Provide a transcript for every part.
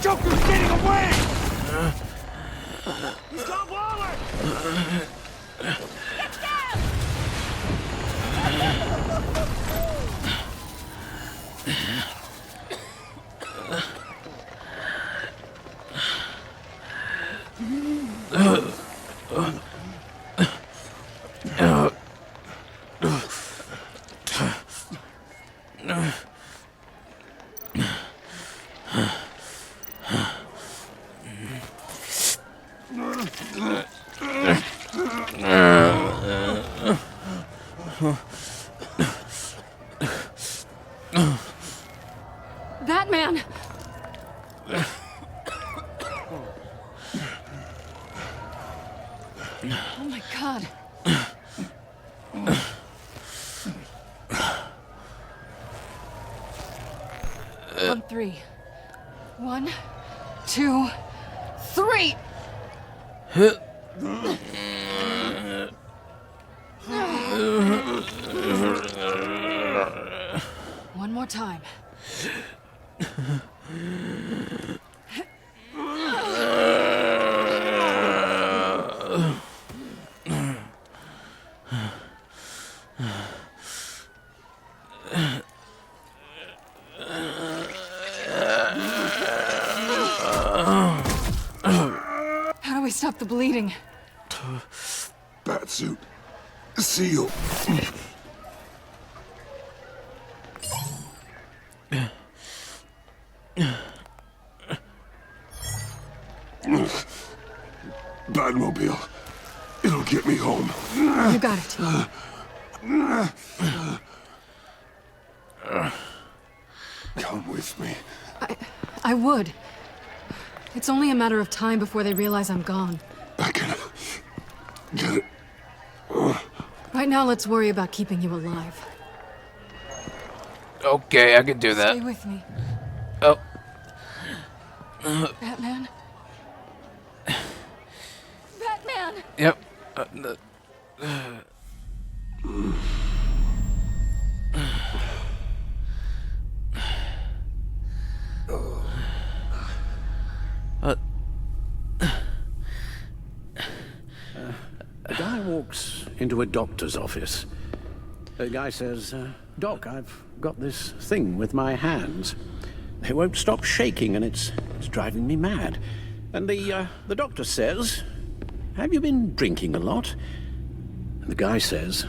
Joker's getting away! Stop Waller! Get down! Batman! Oh my God. On three. 1, 2, 3! One more time. How do we stop the bleeding? Batsuit. Seal. Batmobile. It'll get me home. You got it. Come with me. I would. It's only a matter of time before they realize I'm gone. I can get it. Right now, let's worry about keeping you alive. Okay, I can do that. Stay with me. Oh. Batman? Batman! Yep. A guy walks into a doctor's office. The guy says, Doc, I've got this thing with my hands. They won't stop shaking and it's driving me mad. And the doctor says, have you been drinking a lot? And the guy says,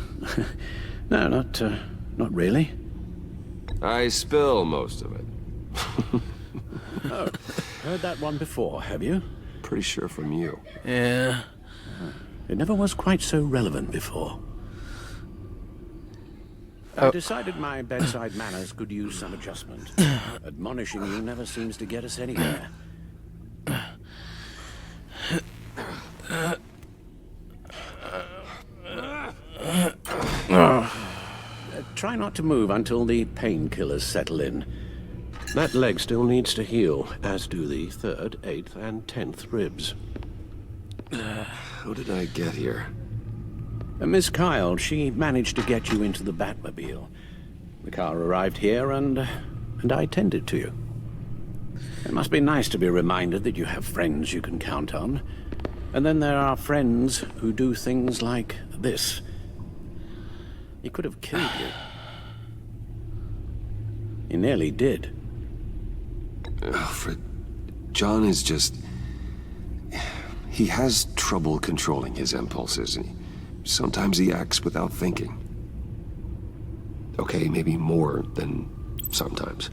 no, not really. I spill most of it. Oh, heard that one before, have you? Pretty sure from you. Yeah. It never was quite so relevant before. I decided my bedside manners could use some adjustment. Admonishing you never seems to get us anywhere. Try not to move until the painkillers settle in. That leg still needs to heal, as do the 3rd, 8th, and 10th ribs. How did I get here? Miss Kyle, she managed to get you into the Batmobile. The car arrived here, and I tended to you. It must be nice to be reminded that you have friends you can count on. And then there are friends who do things like this. He could have killed you. He nearly did. Alfred, John is just... He has trouble controlling his impulses, and sometimes he acts without thinking. Okay, maybe more than sometimes.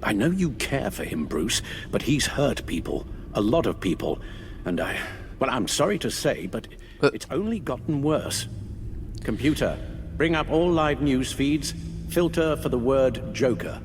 I know you care for him, Bruce, but he's hurt people. A lot of people. And well, I'm sorry to say, but it's only gotten worse. Computer, bring up all live news feeds. Filter for the word Joker.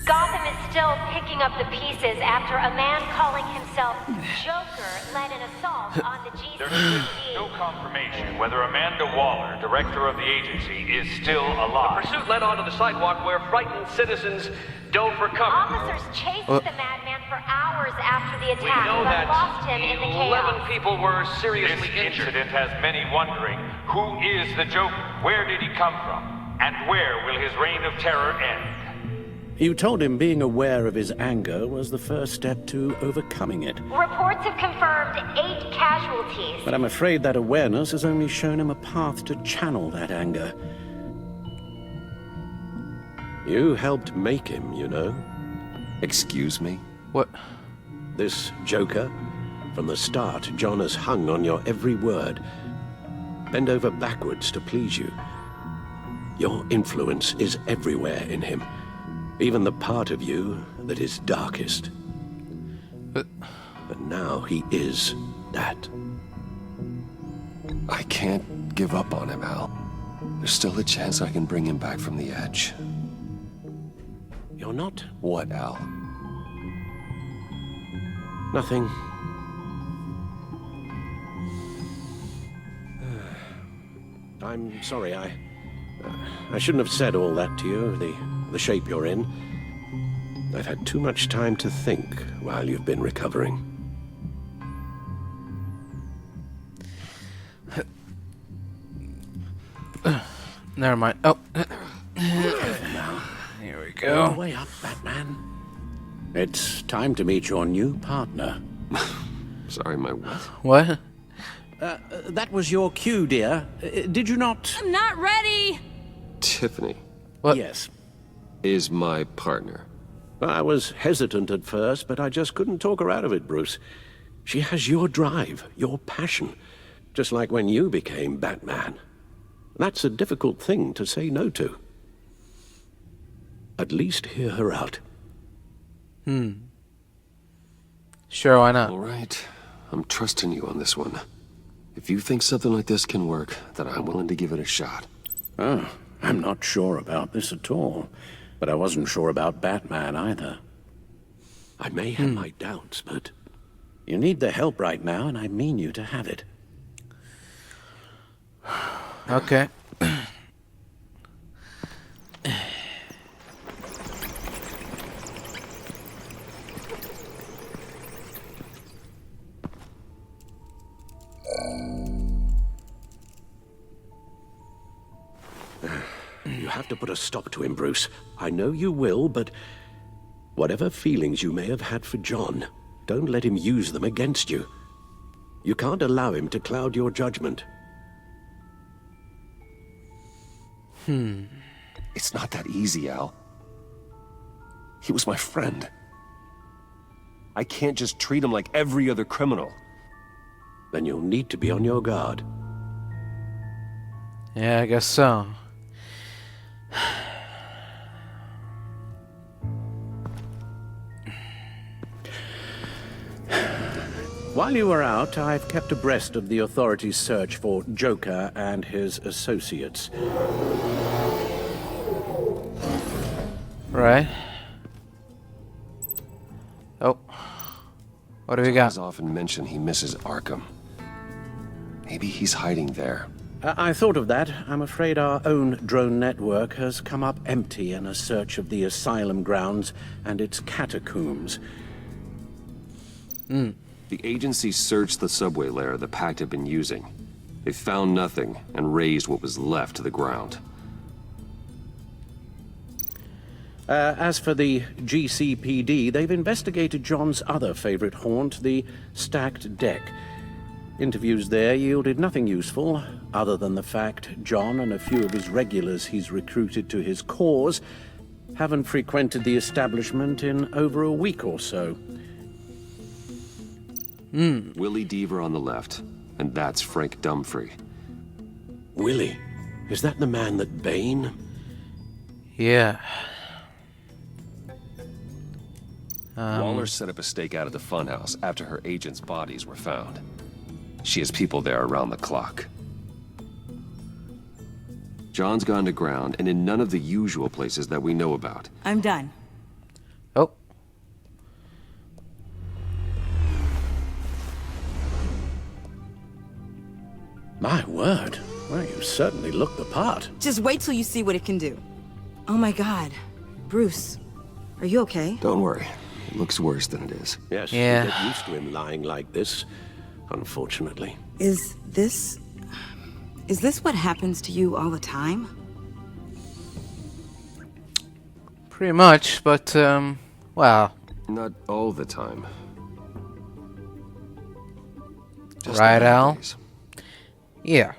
Gotham is still picking up the pieces after a man calling himself Joker led an assault on the There's GCPD. no confirmation whether Amanda Waller, director of the agency, is still alive. The pursuit led onto the sidewalk where frightened citizens dove for cover. Officers chased the madman for hours after the the We attack, know but that lost him in the 11 chaos. people were seriously injured. This incident has many wondering, who is the Joker? Where did he come from? And where will his reign of terror end? You told him being aware of his anger was the first step to overcoming it. Reports have confirmed 8 casualties. But I'm afraid that awareness has only shown him a path to channel that anger. You helped make him, you know. Excuse me? What? This Joker, from the start, John has hung on your every word. Bend over backwards to please you. Your influence is everywhere in him. Even the part of you that is darkest. But now he is that. I can't give up on him, Al. There's still a chance I can bring him back from the edge. You're not? What, Al? Nothing. I'm sorry, I shouldn't have said all that to you, the shape you're in. I've had too much time to think while you've been recovering. never mind. Oh. Here we go. Way up, Batman. It's time to meet your new partner. Sorry, my what? What? That was your cue, dear. Did you not? I'm not ready! Tiffany What? Yes. is my partner. I was hesitant at first, but I just couldn't talk her out of it, Bruce. She has your drive, your passion, just like when you became Batman. That's a difficult thing to say no to. At least hear her out. Sure, why not? All right, I'm trusting you on this one. If you think something like this can work, then I'm willing to give it a shot. Oh, I'm not sure about this at all. But I wasn't sure about Batman either. I may have my doubts, but you need the help right now, and I mean you to have it. Okay. You have to put a stop to him, Bruce. I know you will, but whatever feelings you may have had for John, don't let him use them against you. You can't allow him to cloud your judgment. It's not that easy, Al. He was my friend. I can't just treat him like every other criminal. Then you'll need to be on your guard. Yeah, I guess so. While you were out, I've kept abreast of the authorities' search for Joker and his associates. Right. Oh. What do we got? He's often mentioned he misses Arkham. Maybe he's hiding there. I thought of that. I'm afraid our own drone network has come up empty in a search of the asylum grounds and its catacombs. The agency searched the subway lair the Pact had been using. They found nothing and razed what was left to the ground. As for the GCPD, they've investigated John's other favorite haunt, the stacked deck. Interviews there yielded nothing useful, other than the fact John and a few of his regulars he's recruited to his cause haven't frequented the establishment in over a week or so. Willie Deaver on the left, and that's Frank Dumfrey. Willie? Is that the man that Bane? Yeah. Waller set up a stakeout at the funhouse after her agents' bodies were found. She has people there around the clock. John's gone to ground and in none of the usual places that we know about. I'm done. Oh. My word. Well, you certainly look the part. Just wait till you see what it can do. Oh my God. Bruce, are you okay? Don't worry. It looks worse than it is. Yes, Yeah. we get used to him lying like this, unfortunately. Is this what happens to you all the time? Pretty much, but, well, Not all the time. Just right, the bad Al? days. yeah.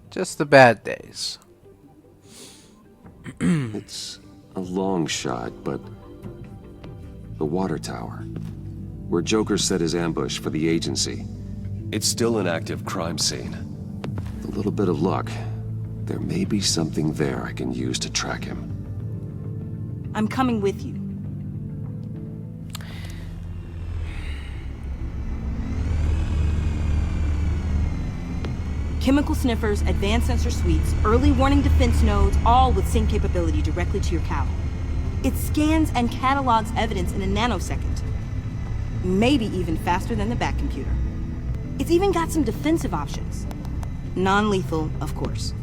Just the bad days. It's a long shot, but the water tower, where Joker set his ambush for the agency, it's still an active crime scene. With a little bit of luck, there may be something there I can use to track him. I'm coming with you. Chemical sniffers, advanced sensor suites, early warning defense nodes, all with sync capability directly to your cowl. It scans and catalogs evidence in a nanosecond. Maybe even faster than the Bat computer. It's even got some defensive options. Non-lethal, of course.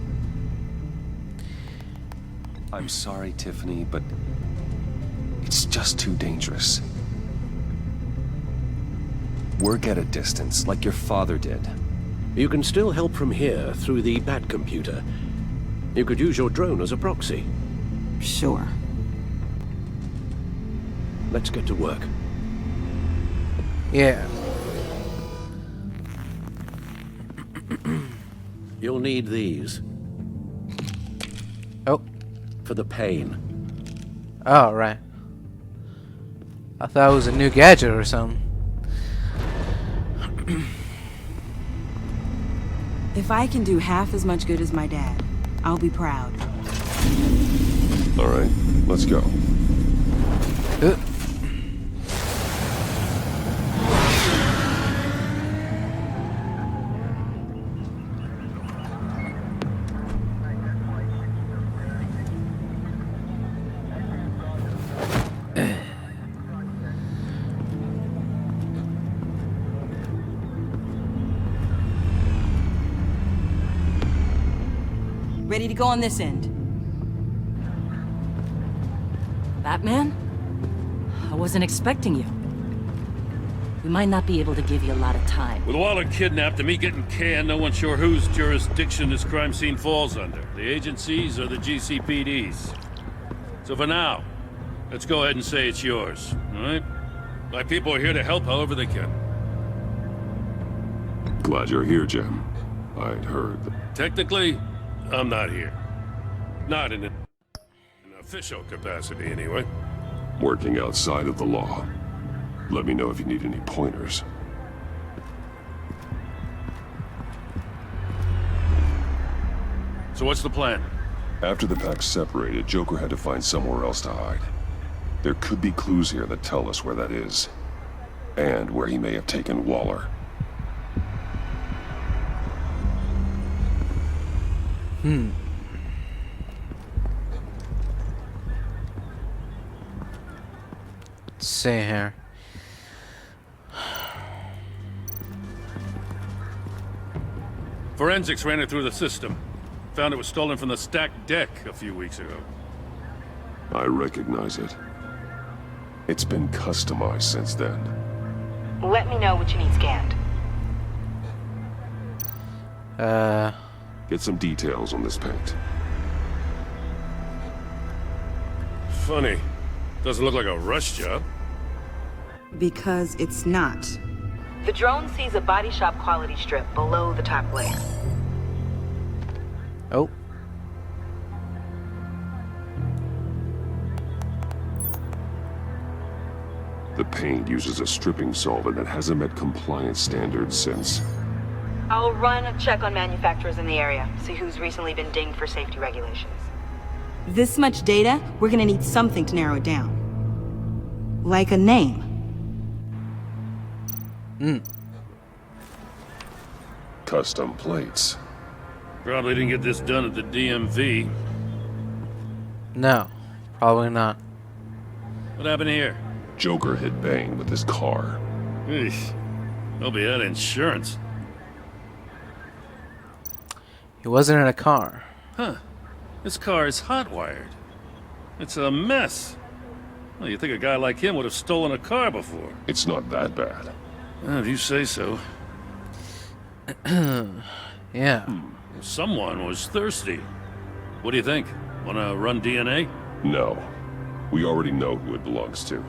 I'm sorry, Tiffany, but it's just too dangerous. Work at a distance, like your father did. You can still help from here through the Bat computer. You could use your drone as a proxy. Sure. Let's get to work. Yeah. You'll need these Oh. for the pain. Oh, right. I thought it was a new gadget or something. If I can do half as much good as my dad, I'll be proud. All right, let's go. Uh, Ready to go on this end. Batman? I wasn't expecting you. We might not be able to give you a lot of time. With Waller kidnapped and me getting canned, no one's sure whose jurisdiction this crime scene falls under. The agencies or the GCPD's. So for now, let's go ahead and say it's yours, all right? My people are here to help however they can. Glad you're here, Jim. I'd heard that. Technically, I'm not here. Not in an official capacity, anyway. Working outside of the law. Let me know if you need any pointers. So what's the plan? After the pack separated, Joker had to find somewhere else to hide. There could be clues here that tell us where that is. And where he may have taken Waller. Let's see here. Forensics ran it through the system. Found it was stolen from the stacked deck a few weeks ago. I recognize it. It's been customized since then. Let me know what you need scanned. Get some details on this paint. Funny. Doesn't look like a rush job. Because it's not. The drone sees a body shop quality strip below the top layer. Oh. The paint uses a stripping solvent that hasn't met compliance standards since. I'll run a check on manufacturers in the area, see who's recently been dinged for safety regulations. This much data, we're gonna need something to narrow it down. Like a name. Custom plates. Probably didn't get this done at the DMV. No. Probably not. What happened here? Joker hit Bane with his car. Eesh. Hope he had insurance. He wasn't in a car. Huh. This car is hotwired. It's a mess. Well, you think a guy like him would have stolen a car before? It's not that bad. Well, if you say so. Yeah. Someone was thirsty. What do you think? Wanna run DNA? No. We already know who it belongs to.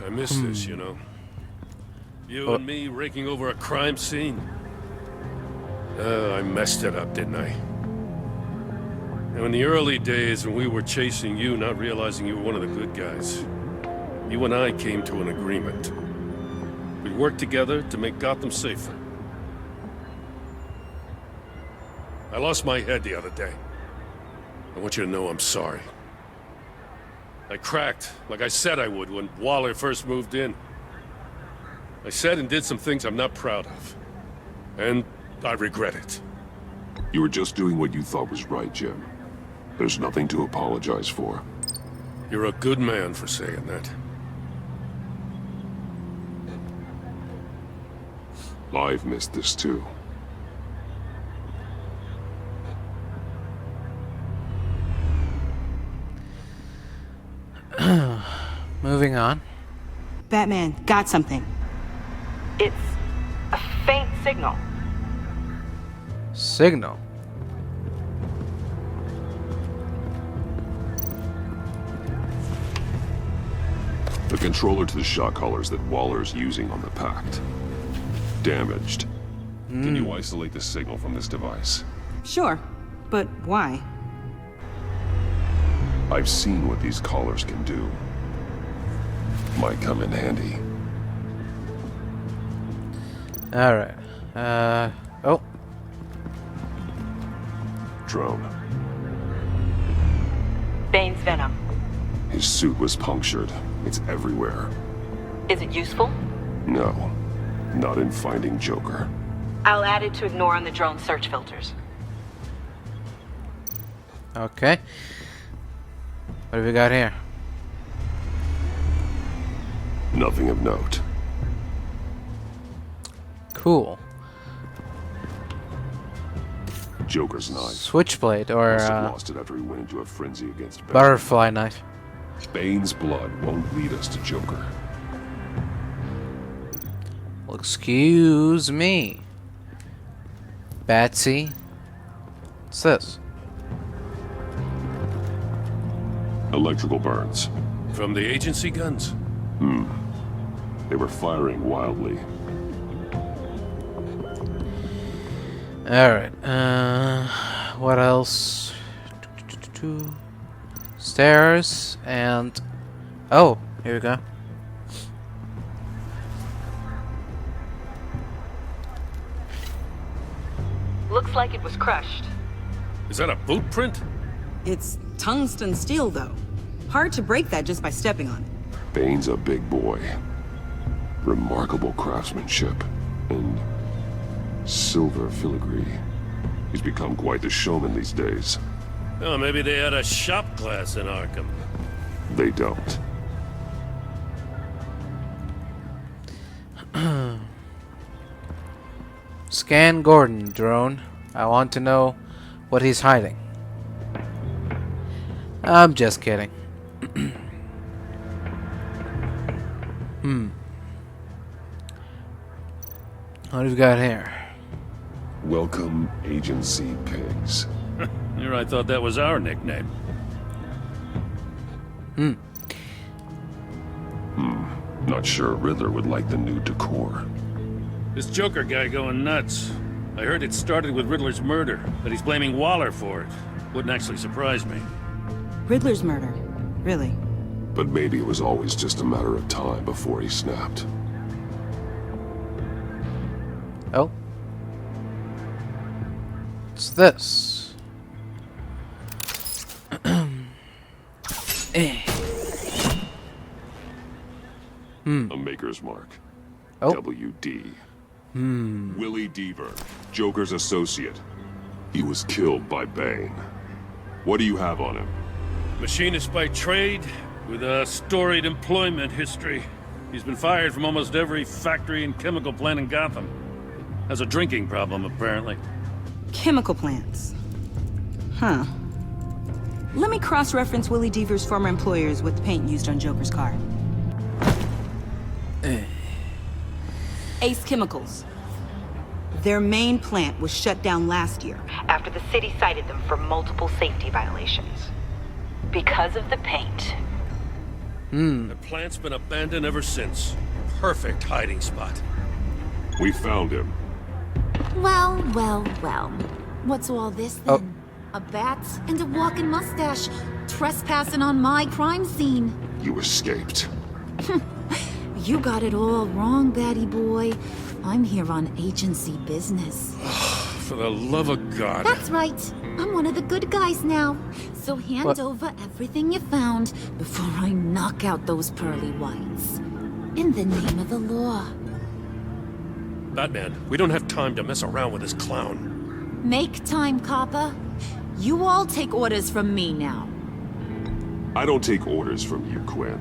I miss this, you know. You and me raking over a crime scene. I messed it up, didn't I? Now, in the early days when we were chasing you, not realizing you were one of the good guys, you and I came to an agreement. We'd work together to make Gotham safer. I lost my head the other day. I want you to know I'm sorry. I cracked, like I said I would when Waller first moved in. I said and did some things I'm not proud of. And I regret it. You were just doing what you thought was right, Jim. There's nothing to apologize for. You're a good man for saying that. I've missed this too. Moving on. Batman, got something. It's a faint signal. Signal. The controller to the shot collars that Waller's using on the Pact. Damaged. Can you isolate the signal from this device? Sure, but why? I've seen what these collars can do. Might come in handy. Alright. Oh. Drone. Bane's venom. His suit was punctured. It's everywhere. Is it useful? No. Not in finding Joker. I'll add it to ignore on the drone search filters. Okay. What do we got here? Nothing of note. Cool. Joker's knife. Switchblade or Must have lost it after he went into a frenzy against Bane. butterfly knife. Bane's blood won't lead us to Joker. Well, excuse me. Batsy. What's this? Electrical burns. From the agency guns? They were firing wildly. Alright. What else? Stairs and... Oh, here we go. Looks like it was crushed. Is that a boot print? It's tungsten steel, though. Hard to break that just by stepping on it. Bane's a big boy. Remarkable craftsmanship. And silver filigree. He's become quite the showman these days. Oh, maybe they had a shop class in Arkham. They don't. Scan Gordon, drone. I want to know what he's hiding. I'm just kidding. What have we got here? Welcome, Agency Pigs. Here I thought that was our nickname. Not sure Riddler would like the new decor. This Joker guy going nuts. I heard it started with Riddler's murder, but he's blaming Waller for it. Wouldn't actually surprise me. Riddler's murder. Really? But maybe it was always just a matter of time before he snapped. Oh. What's this? A maker's mark. Oh. WD. Willie Deaver, Joker's associate. He was killed by Bane. What do you have on him? Machinist by trade, with a storied employment history. He's been fired from almost every factory and chemical plant in Gotham. Has a drinking problem, apparently. Chemical plants. Huh. Let me cross-reference Willie Deaver's former employers with the paint used on Joker's car. Ace Chemicals. Their main plant was shut down last year after the city cited them for multiple safety violations. Because of the paint. The plant's been abandoned ever since. Perfect hiding spot. We found him. Well. What's all this then? A bat and a walking mustache, trespassing on my crime scene. You escaped. You got it all wrong, baddie boy. I'm here on agency business. For the love of God. That's right. I'm one of the good guys now. So hand What? over everything you found before I knock out those pearly whites. In the name of the law. Batman, we don't have time to mess around with this clown. Make time, copper. You all take orders from me now. I don't take orders from you, Quinn.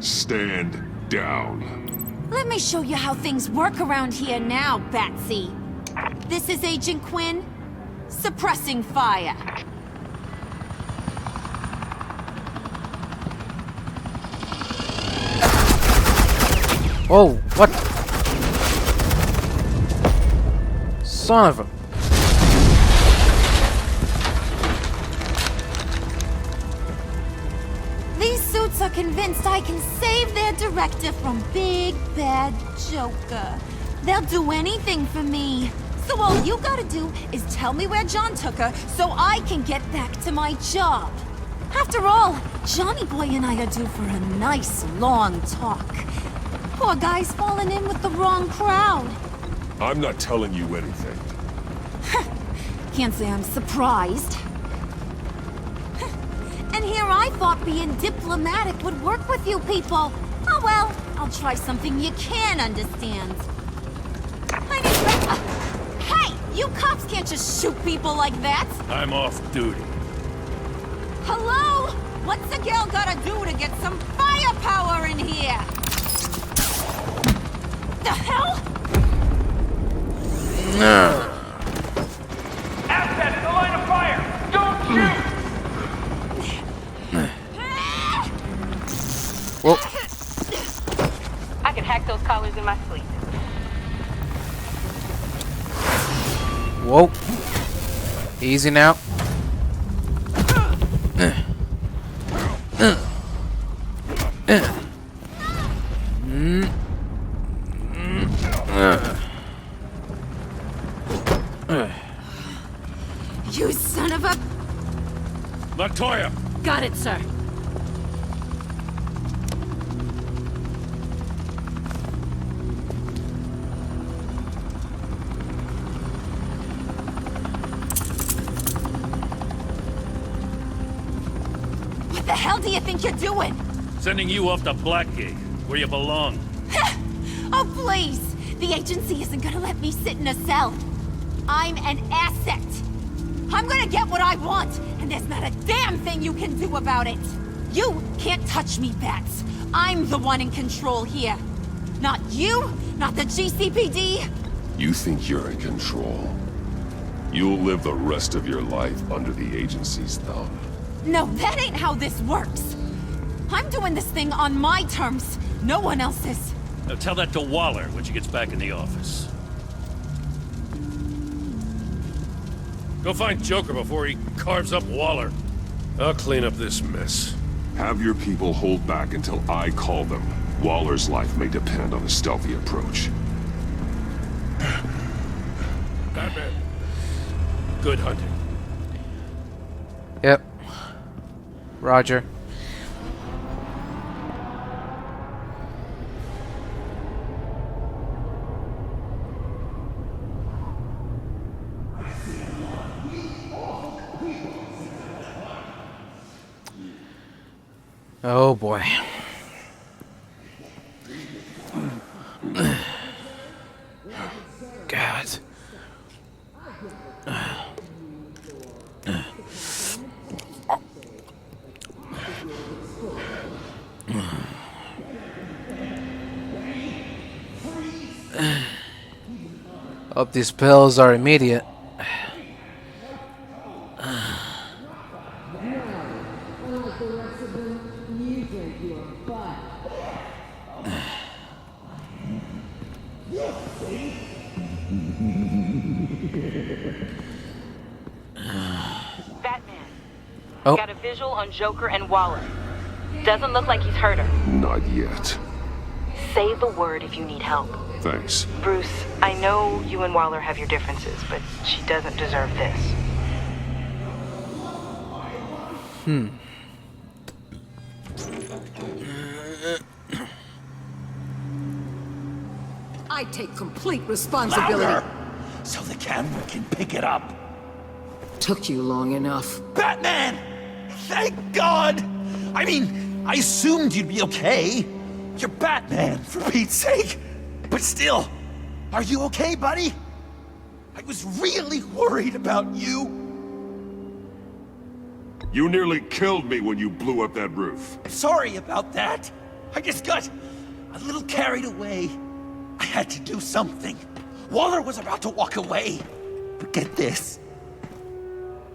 Stand down. Let me show you how things work around here now, Batsy. This is Agent Quinn, suppressing fire. Oh, what? Son of a... These suits are convinced I can save their director from Big Bad Joker. They'll do anything for me. So all you gotta do is tell me where John took her so I can get back to my job. After all, Johnny Boy and I are due for a nice long talk. Poor guy's fallen in with the wrong crowd. I'm not telling you anything. Can't say I'm surprised. And here I thought being diplomatic would work with you people. Oh well, I'll try something you can understand. Hey, you cops can't just shoot people like that. I'm off duty. Hello? What's a girl gotta do to get some firepower in here? The hell? Assets, the line of fire! Don't shoot! Whoa. I can hack those collars in my sleep. Whoa. Easy now. You son of a... Latoya! Got it, sir. What the hell do you think you're doing? Sending you off to Blackgate, where you belong. Oh, please! The agency isn't gonna let me sit in a cell. I'm an asset. I'm gonna get what I want, and there's not a damn thing you can do about it. You can't touch me, Bats. I'm the one in control here. Not you, not the GCPD. You think you're in control? You'll live the rest of your life under the agency's thumb. No, that ain't how this works. I'm doing this thing on my terms, no one else's. Now tell that to Waller when she gets back in the office. Go find Joker before he carves up Waller. I'll clean up this mess. Have your people hold back until I call them. Waller's life may depend on a stealthy approach. Batman. Good hunting. Yep. Roger. Oh boy. God. Hope these pills are immediate. You think you're fine. Batman. Oh. Got a visual on Joker and Waller. Doesn't look like he's hurt her. Not yet. Say the word if you need help. Thanks. Bruce, I know you and Waller have your differences, but she doesn't deserve this. I take complete responsibility. Louder, so the camera can pick it up. Took you long enough. Batman! Thank God! I mean, I assumed you'd be okay. You're Batman, for Pete's sake. But still, are you okay, buddy? I was really worried about you. You nearly killed me when you blew up that roof. Sorry about that. I just got a little carried away. I had to do something. Waller was about to walk away. But get this.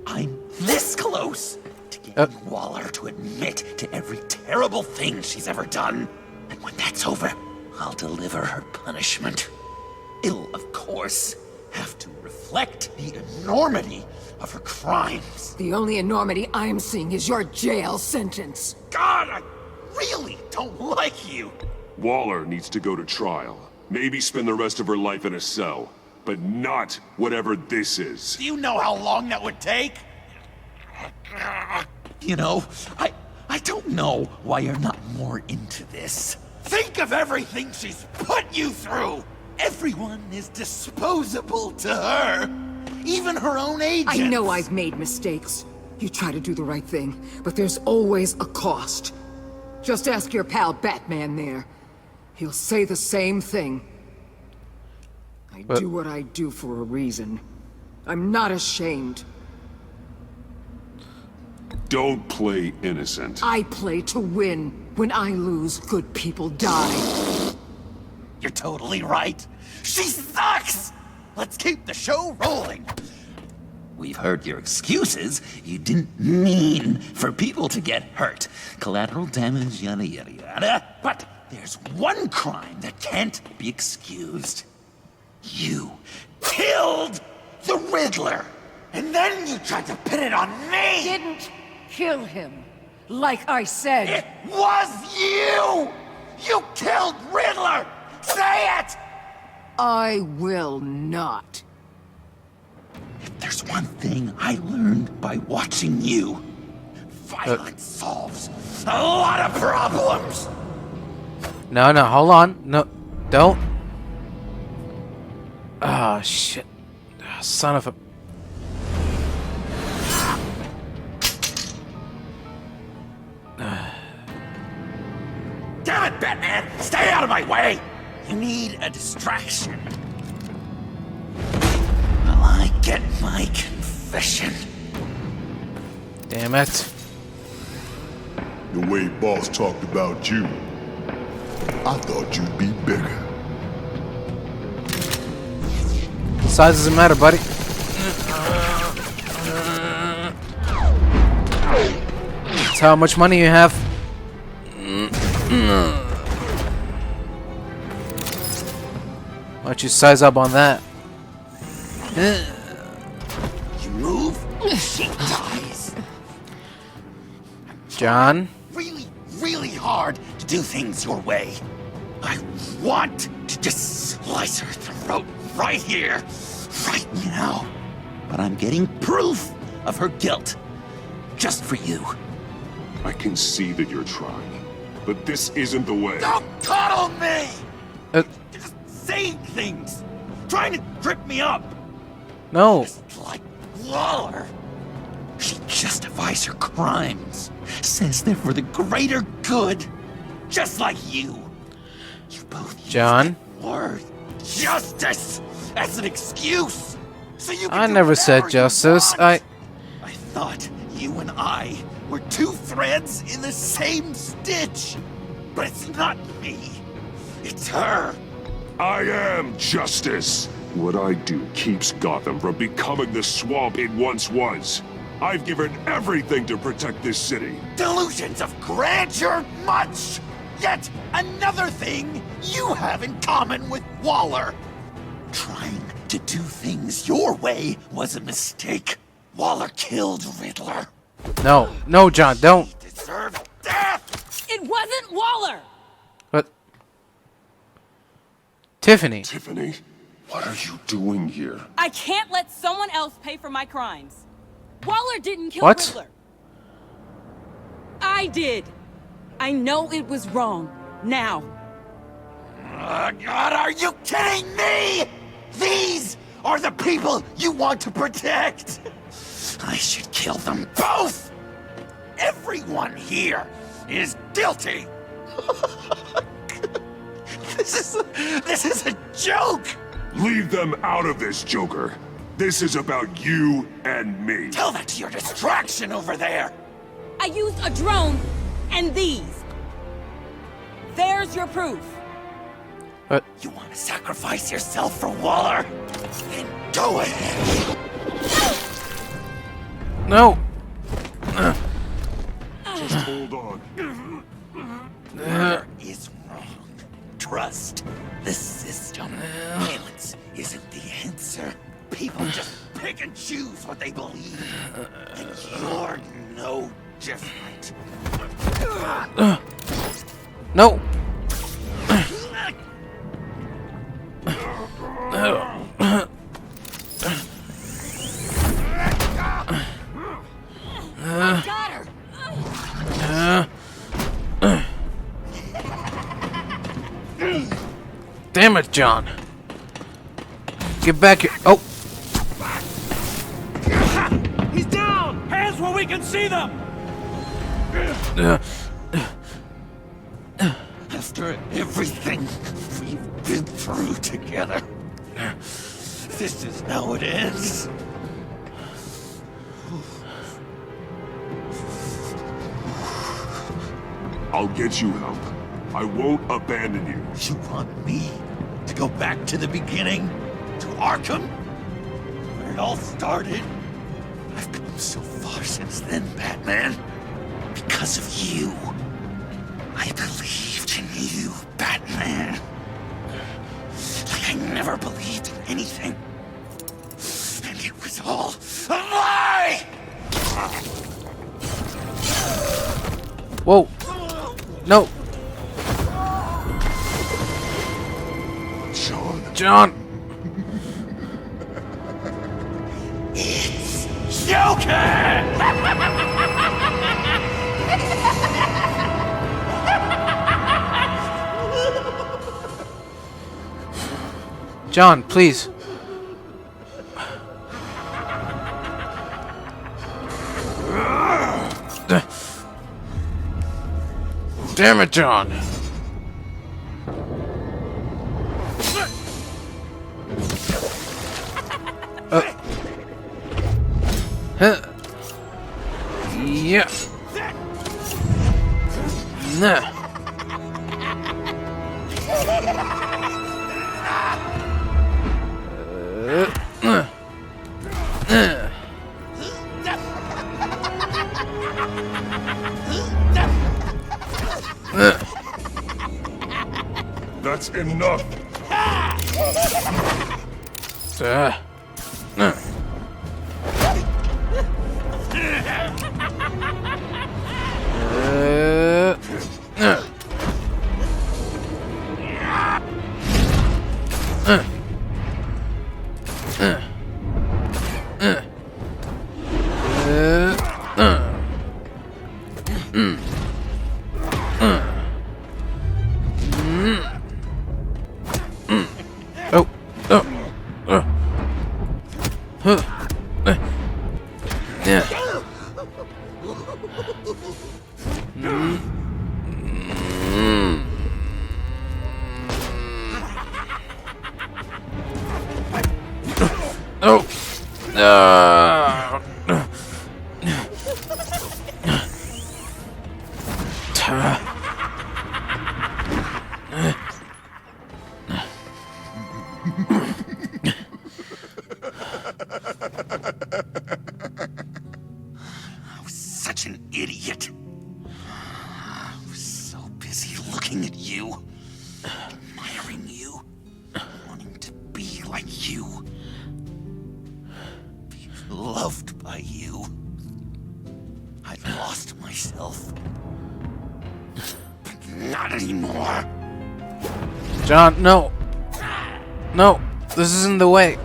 I'm this close to getting Waller to admit to every terrible thing she's ever done. And when that's over, I'll deliver her punishment. It'll, of course, have to reflect the enormity of her crimes. The only enormity I'm seeing is your jail sentence. God, I really don't like you. Waller needs to go to trial. Maybe spend the rest of her life in a cell. But not whatever this is. Do you know how long that would take? You know, I don't know why you're not more into this. Think of everything she's put you through! Everyone is disposable to her. Even her own agents. I know I've made mistakes. You try to do the right thing, but there's always a cost. Just ask your pal Batman there. He'll say the same thing. I do what I do for a reason. I'm not ashamed. Don't play innocent. I play to win. When I lose, good people die. You're totally right. She sucks! Let's keep the show rolling. We've heard your excuses. You didn't mean for people to get hurt. Collateral damage, yada yada yada. But there's one crime that can't be excused. You killed the Riddler! And then you tried to pin it on me! Didn't kill him. Like I said. It was you! You killed Riddler! Say it! I will not. If there's one thing I learned by watching you, violence solves a lot of problems! No, hold on. No, don't. Ah, shit. Son of a... Damn it, Batman! Stay out of my way! You need a distraction. While I get my confession. Damn it. The way Boss talked about you, I thought you'd be bigger. Size doesn't matter, buddy. That's how much money you have. Why don't you size up on that? You move, she dies. John? Really hard to do things your way. I want to just slice her throat right here, right now. But I'm getting proof of her guilt. Just for you. I can see that you're trying, but this isn't the way. Don't coddle me! Just saying things. Trying to trip me up. No. Just like Waller. She justifies her crimes. Says they're for the greater good. Just like you. You both John? word justice as an excuse. So you can I do never whatever said you justice. want. I thought you and I were two threads in the same stitch. But it's not me. It's her. I am justice. What I do keeps Gotham from becoming the swamp it once was. I've given everything to protect this city. Delusions of grandeur much! Yet another thing you have in common with Waller. Trying to do things your way was a mistake. Waller killed Riddler. No, no, John, don't. He deserved death! It wasn't Waller! What? Tiffany. Tiffany, what are you doing here? I can't let someone else pay for my crimes. Waller didn't kill What? Riddler. I did. I know it was wrong. Now. God, are you kidding me? These are the people you want to protect. I should kill them both. Everyone here is guilty. This is a joke. Leave them out of this, Joker. This is about you and me. Tell that to your distraction over there. I used a drone and these. There's your proof. What? You want to sacrifice yourself for Waller? Then go ahead. No. Just hold on. Murder is wrong. Trust the system. Violence isn't the answer. People just pick and choose what they believe. And you're no different. No. Got her. Damn it, John. Get back here. Oh. He's down! Hands where we can see them! After everything we've been through together, this is how it ends. I'll get you help. I won't abandon you. You want me to go back to the beginning? To Arkham? Where it all started? I've come so far since then, Batman. Because of you. I believed in you, Batman. Like I never believed in anything. And it was all a lie! Whoa. No. John. It's Joker! John, please. Damn it, John. Yeah. Nah. That's enough. looking at you, admiring you, wanting to be like you, be loved by you. I've lost myself. But not anymore. John, no. No, this isn't the way.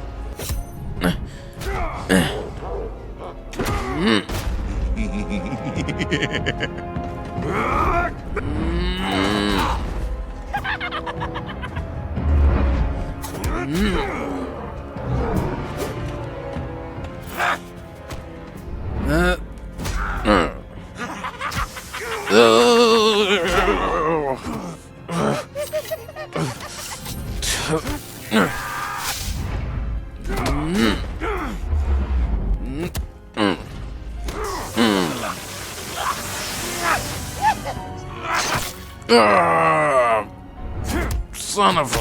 Son of a...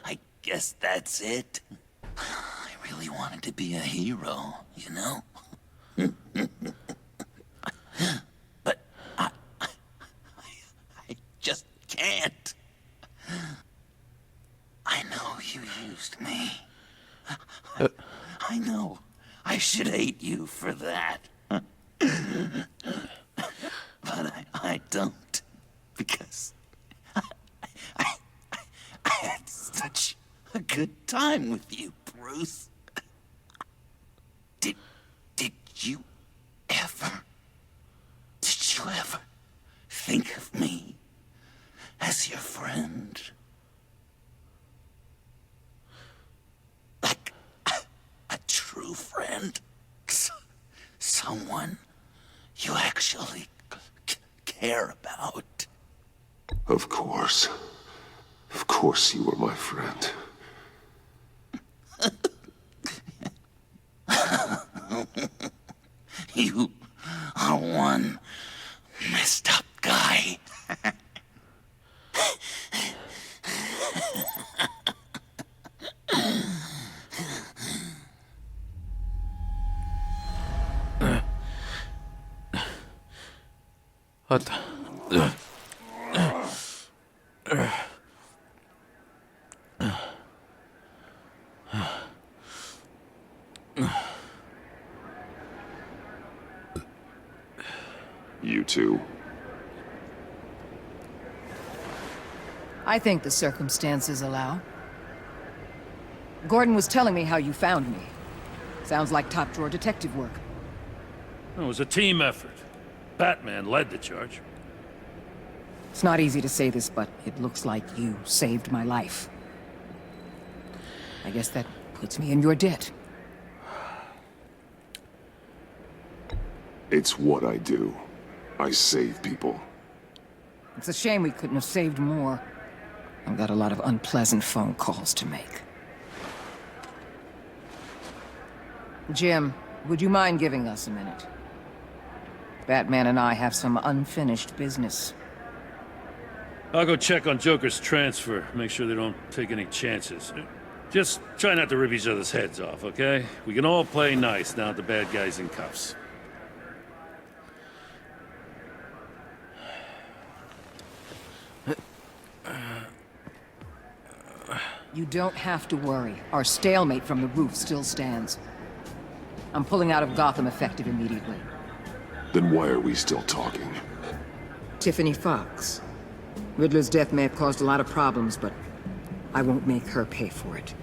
I guess that's it. I really wanted to be a hero, you know? But I just can't. I know you used me. I know. I should hate you for that. But I don't. Because I had such a good time with you, Bruce. Did you ever think of me as your friend? Like a true friend? Someone you actually care about? Of course. Of course you were my friend. You are one messed up guy. What the... You too. I think the circumstances allow. Gordon was telling me how you found me. Sounds like top-drawer detective work. It was a team effort. Batman led the charge. It's not easy to say this, but it looks like you saved my life. I guess that puts me in your debt. It's what I do. I save people. It's a shame we couldn't have saved more. I've got a lot of unpleasant phone calls to make. Jim, would you mind giving us a minute? Batman and I have some unfinished business. I'll go check on Joker's transfer, make sure they don't take any chances. Just try not to rip each other's heads off, okay? We can all play nice now that the bad guy's in cuffs. You don't have to worry. Our stalemate from the roof still stands. I'm pulling out of Gotham effective immediately. Then why are we still talking? Tiffany Fox. Riddler's death may have caused a lot of problems, but I won't make her pay for it.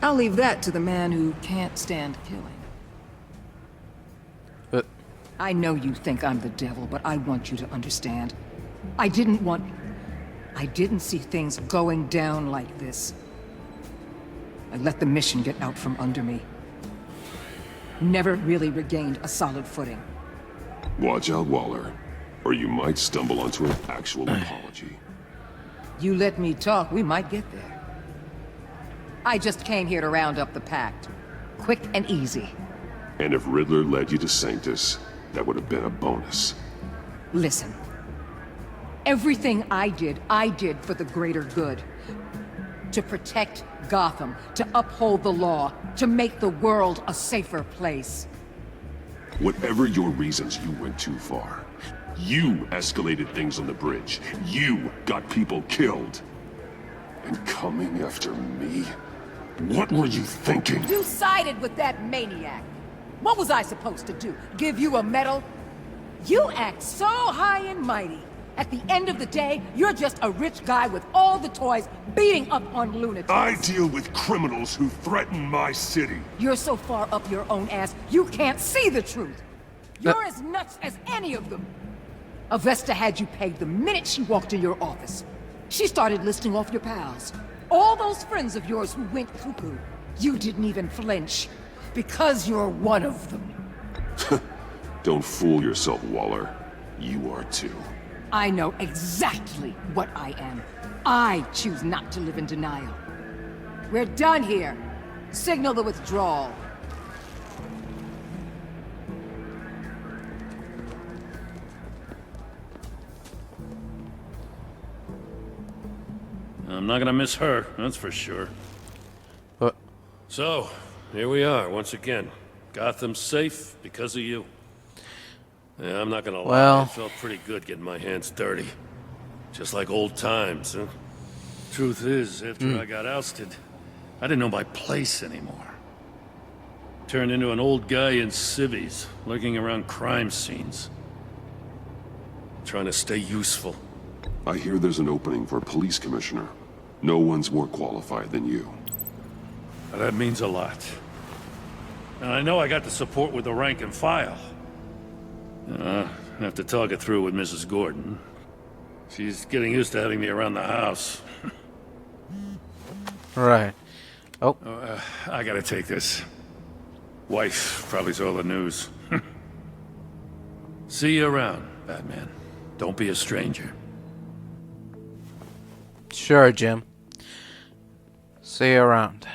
I'll leave that to the man who can't stand killing. I know you think I'm the devil, but I want you to understand. I didn't see things going down like this. I let the mission get out from under me. never really regained a solid footing. Watch out, Waller, or you might stumble onto an actual apology. You let me talk, we might get there. I just came here to round up the Pact. Quick and easy. And if Riddler led you to Sanctus, that would have been a bonus. Listen. Everything I did for the greater good. To protect Gotham, to uphold the law, to make the world a safer place. Whatever your reasons, you went too far. You escalated things on the bridge. You got people killed. And coming after me? What were you thinking? You sided with that maniac. What was I supposed to do? Give you a medal? You act so high and mighty. At the end of the day, you're just a rich guy with all the toys beating up on lunatics. I deal with criminals who threaten my city. You're so far up your own ass, you can't see the truth. You're as nuts as any of them. Avesta had you pegged the minute she walked in your office. She started listing off your pals. All those friends of yours who went cuckoo. You didn't even flinch. Because you're one of them. Don't fool yourself, Waller. You are too. I know exactly what I am. I choose not to live in denial. We're done here. Signal the withdrawal. I'm not gonna miss her, that's for sure. What? So, here we are, once again. Gotham's safe because of you. Yeah, I'm not gonna lie, Well, it felt pretty good getting my hands dirty. Just like old times, huh? Truth is, after I got ousted, I didn't know my place anymore. Turned into an old guy in civvies, lurking around crime scenes. Trying to stay useful. I hear there's an opening for police commissioner. No one's more qualified than you. That means a lot. And I know I got the support with the rank and file. I have to talk it through with Mrs. Gordon. She's getting used to having me around the house. Right. Oh. I gotta take this. Wife probably saw the news. See you around, Batman. Don't be a stranger. Sure, Jim. See you around.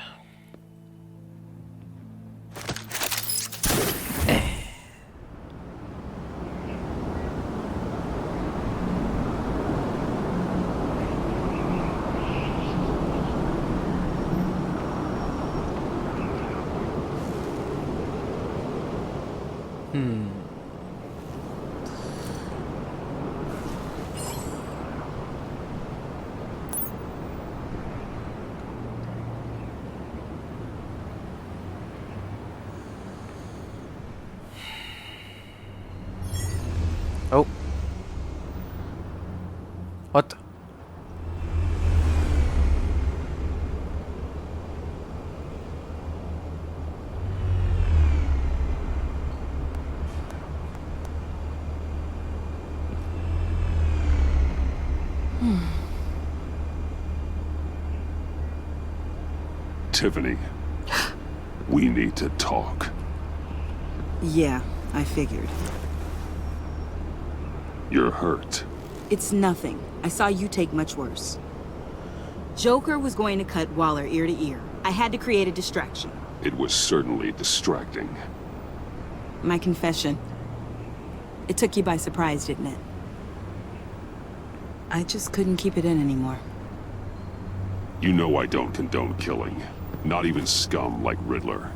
Oh. What the? Tiffany, we need to talk. Yeah, I figured. You're hurt. It's nothing. I saw you take much worse. Joker was going to cut Waller ear to ear. I had to create a distraction. It was certainly distracting. My confession. It took you by surprise, didn't it? I just couldn't keep it in anymore. You know I don't condone killing. Not even scum like Riddler.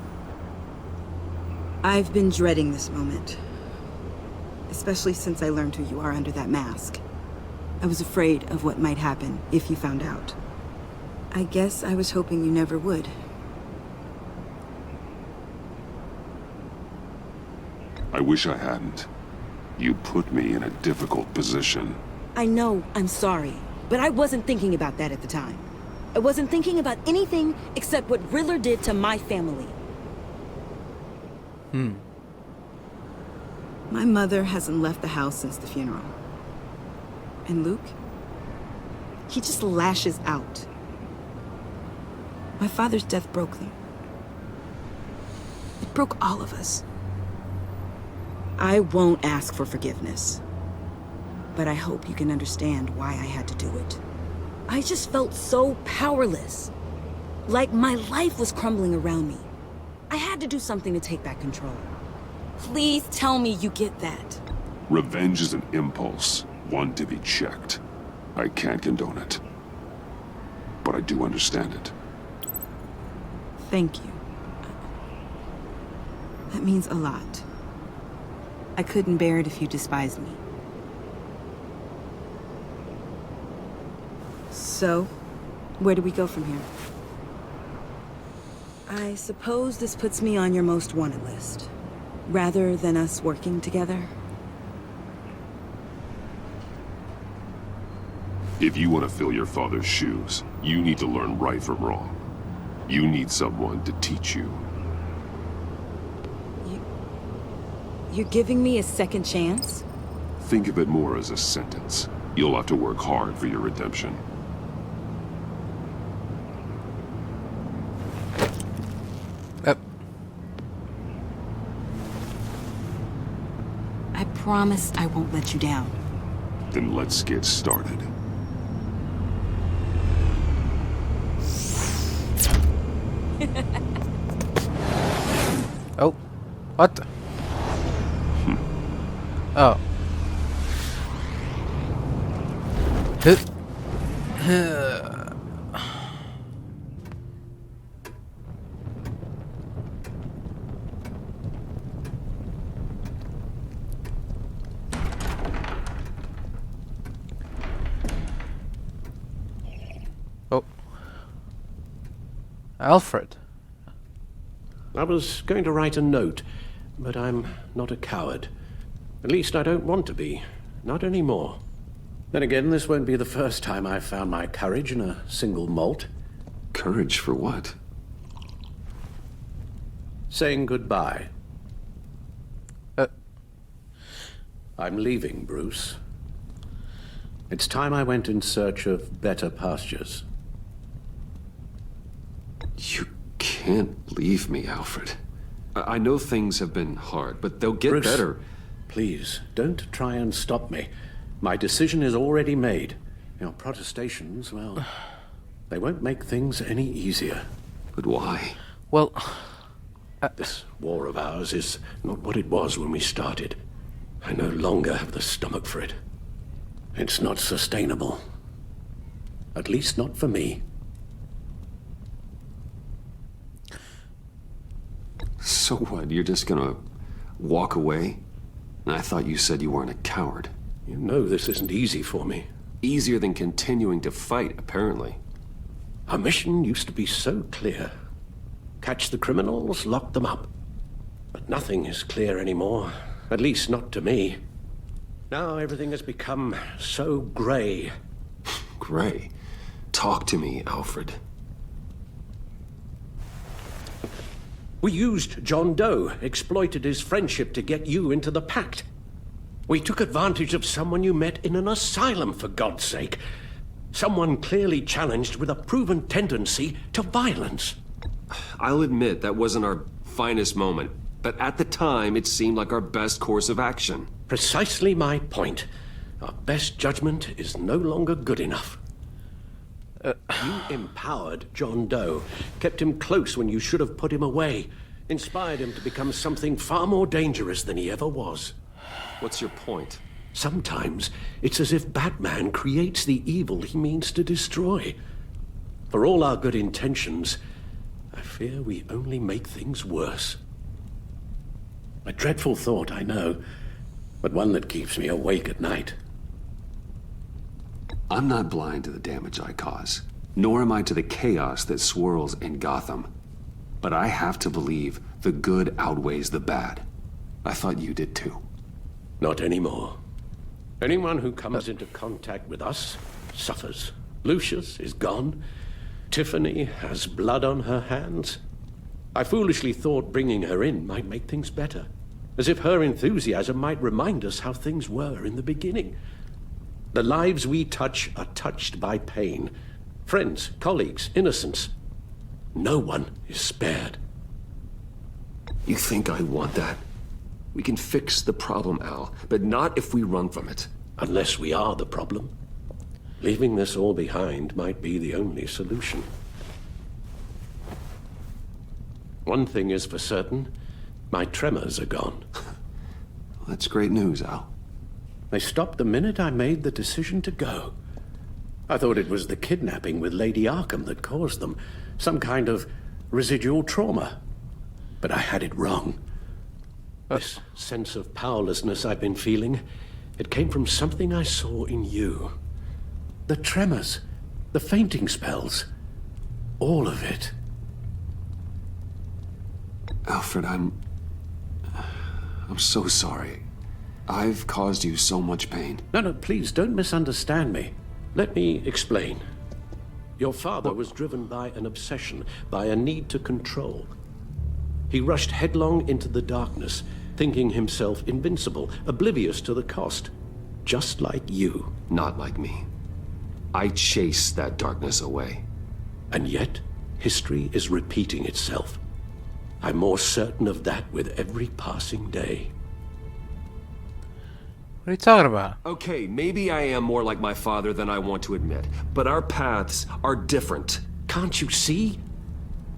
I've been dreading this moment. Especially since I learned who you are under that mask. I was afraid of what might happen if you found out. I guess I was hoping you never would. I wish I hadn't. You put me in a difficult position. I know, I'm sorry, but I wasn't thinking about that at the time. I wasn't thinking about anything except what Riddler did to my family. My mother hasn't left the house since the funeral. And Luke? He just lashes out. My father's death broke them. broke all of us. I won't ask for forgiveness. But I hope you can understand why I had to do it. I just felt so powerless. Like my life was crumbling around me. I had to do something to take back control. Please tell me you get that. Revenge is an impulse, one to be checked. I can't condone it. But I do understand it. Thank you. That means a lot. I couldn't bear it if you despised me. So, where do we go from here? I suppose this puts me on your most wanted list, rather than us working together. If you want to fill your father's shoes, you need to learn right from wrong. You need someone to teach you. You're giving me a second chance? Think of it more as a sentence. You'll have to work hard for your redemption. I promise I won't let you down. Then let's get started. Oh, what the? Oh. Oh. Alfred. I was going to write a note, but I'm not a coward. At least I don't want to be. Not anymore. Then again, this won't be the first time I've found my courage in a single malt. Courage for what? Saying goodbye. I'm leaving, Bruce. It's time I went in search of better pastures. You can't leave me, Alfred. I know things have been hard, but they'll get Bruce, better. Please, don't try and stop me. My decision is already made. Your protestations, well, they won't make things any easier. But why? Well, this war of ours is not what it was when we started. I no longer have the stomach for it. It's not sustainable. At least not for me. So what? You're just gonna walk away? I thought you said you weren't a coward. You know this isn't easy for me. Easier than continuing to fight, apparently. Our mission used to be so clear. Catch the criminals, lock them up. But nothing is clear anymore. At least not to me. Now everything has become so gray. Gray? Talk to me, Alfred. We used John Doe, exploited his friendship to get you into the pact. We took advantage of someone you met in an asylum, for God's sake. Someone clearly challenged with a proven tendency to violence. I'll admit that wasn't our finest moment, but at the time it seemed like our best course of action. Precisely my point. Our best judgment is no longer good enough. You empowered John Doe, kept him close when you should have put him away, inspired him to become something far more dangerous than he ever was. What's your point? Sometimes it's as if Batman creates the evil he means to destroy. For all our good intentions, I fear we only make things worse. A dreadful thought, I know, but one that keeps me awake at night. I'm not blind to the damage I cause, nor am I to the chaos that swirls in Gotham. But I have to believe the good outweighs the bad. I thought you did too. Not anymore. Anyone who comes into contact with us suffers. Lucius is gone. Tiffany has blood on her hands. I foolishly thought bringing her in might make things better, as if her enthusiasm might remind us how things were in the beginning. The lives we touch are touched by pain. Friends, colleagues, innocents. No one is spared. You think I want that? We can fix the problem, Al, but not if we run from it. Unless we are the problem. Leaving this all behind might be the only solution. One thing is for certain, my tremors are gone. That's great news, Al. They stopped the minute I made the decision to go. I thought it was the kidnapping with Lady Arkham that caused them. Some kind of residual trauma. But I had it wrong. This sense of powerlessness I've been feeling, it came from something I saw in you. The tremors, the fainting spells, all of it. Alfred, I'm so sorry. I've caused you so much pain. No, please, don't misunderstand me. Let me explain. Your father was driven by an obsession, by a need to control. He rushed headlong into the darkness, thinking himself invincible, oblivious to the cost. Just like you. Not like me. I chased that darkness away. And yet, history is repeating itself. I'm more certain of that with every passing day. What are you talking about? Okay, maybe I am more like my father than I want to admit, but our paths are different. Can't you see?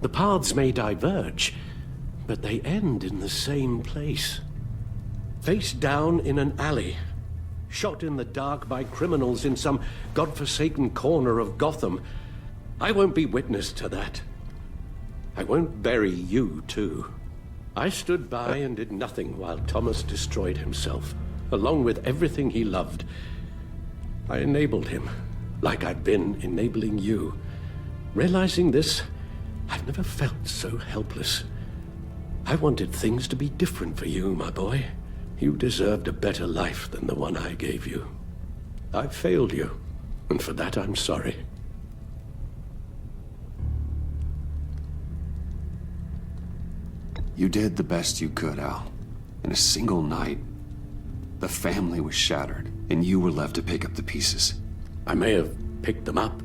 The paths may diverge, but they end in the same place. Face down in an alley, shot in the dark by criminals in some godforsaken corner of Gotham. I won't be witness to that. I won't bury you, too. I stood by and did nothing while Thomas destroyed himself, along with everything he loved. I enabled him, like I've been enabling you. Realizing this, I've never felt so helpless. I wanted things to be different for you, my boy. You deserved a better life than the one I gave you. I failed you, and for that I'm sorry. You did the best you could, Al. In a single night, the family was shattered, and you were left to pick up the pieces. I may have picked them up,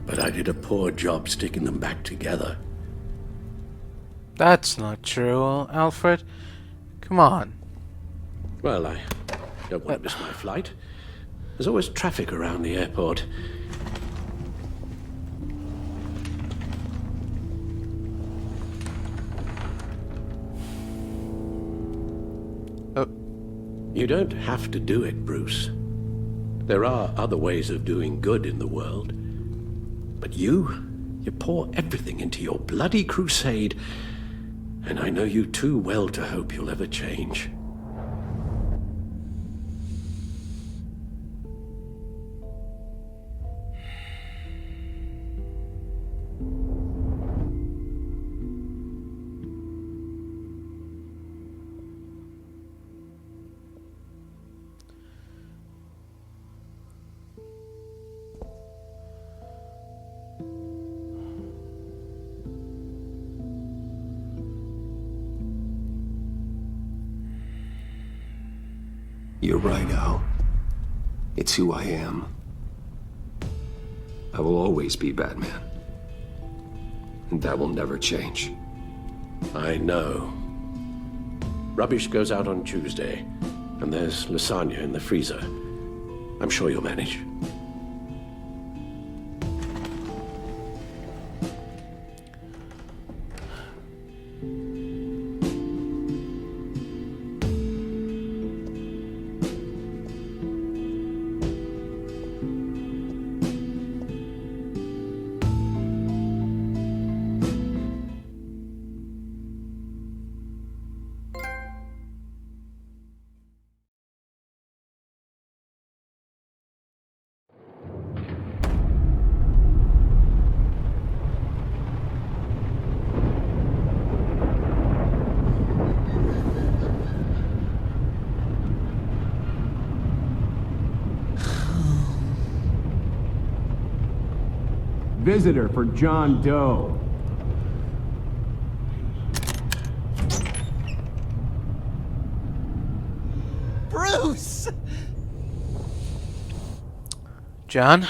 but I did a poor job sticking them back together. That's not true, Alfred. Come on. Well, I don't want to miss my flight. There's always traffic around the airport. You don't have to do it, Bruce. There are other ways of doing good in the world. But you pour everything into your bloody crusade, and I know you too well to hope you'll ever change. You're right, Al. It's who I am. I will always be Batman. And that will never change. I know. Rubbish goes out on Tuesday, and there's lasagna in the freezer. I'm sure you'll manage. Visitor for John Doe. Bruce! John?